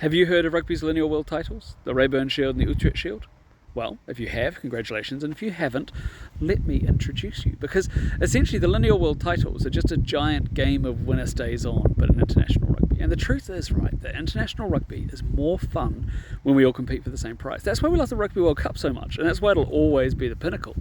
Have you heard of rugby's lineal world titles? The Raeburn Shield and the Utrecht Shield? Well, if you have, congratulations, and if you haven't, let me introduce you, because essentially the lineal world titles are just a giant game of winner stays on, but in international rugby. And the truth is, right, that international rugby is more fun when we all compete for the same prize. That's why we love the Rugby World Cup so much, and that's why it'll always be the pinnacle.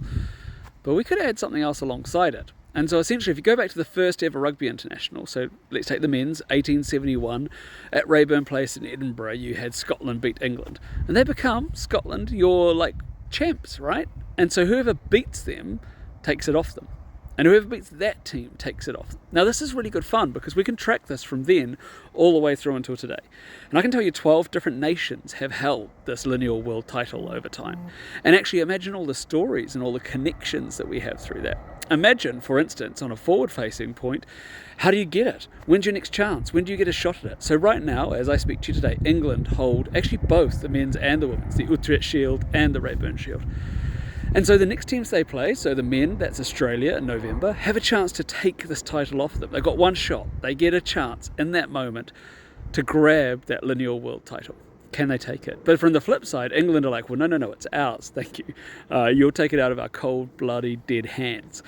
But we could add something else alongside it. And so essentially, if you go back to the first ever rugby international, so let's take the men's, 1871, at Raeburn Place in Edinburgh, you had Scotland beat England. And they become, Scotland, your champs, right? And so whoever beats them takes it off them. And whoever beats that team takes it off. Now this is really good fun because we can track this from then all the way through until today. And I can tell you 12 different nations have held this lineal world title over time. And actually imagine all the stories and all the connections that we have through that. Imagine, for instance, on a forward-facing point, how do you get it? When's your next chance? When do you get a shot at it? So right now, as I speak to you today, England hold actually both the men's and the women's, the Utrecht Shield and the Raeburn Shield. And so the next teams they play, so the men, that's Australia in November, have a chance to take this title off them. They've got one shot. They get a chance in that moment to grab that lineal world title. Can they take it? But from the flip side, England are like, well, no, it's ours, thank you. You'll take it out of our cold, bloody, dead hands.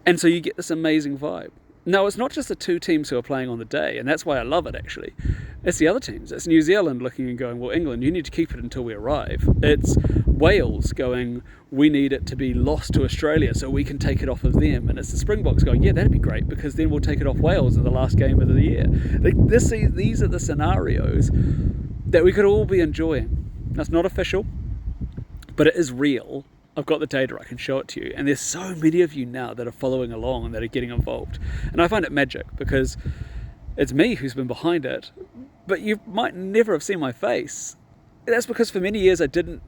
And so you get this amazing vibe. No, it's not just the two teams who are playing on the day, and that's why I love it, actually. It's the other teams. It's New Zealand looking and going, well, England, you need to keep it until we arrive. It's Wales going, we need it to be lost to Australia so we can take it off of them. And it's the Springboks going, yeah, that'd be great, because then we'll take it off Wales in the last game of the year. These are the scenarios that we could all be enjoying. That's not official, but it is real. I've got the data, I can show it to you. And there's so many of you now that are following along and that are getting involved. And I find it magic because it's me who's been behind it, but you might never have seen my face. That's because for many years I didn't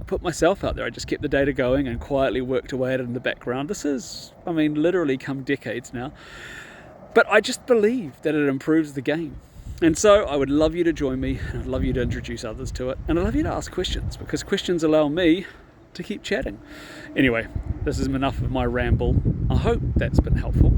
put myself out there. I just kept the data going and quietly worked away at it in the background. This is, literally come decades now. But I just believe that it improves the game. And so I would love you to join me, and I'd love you to introduce others to it, and I'd love you to ask questions, because questions allow me to keep chatting. Anyway, this is enough of my ramble. I hope that's been helpful.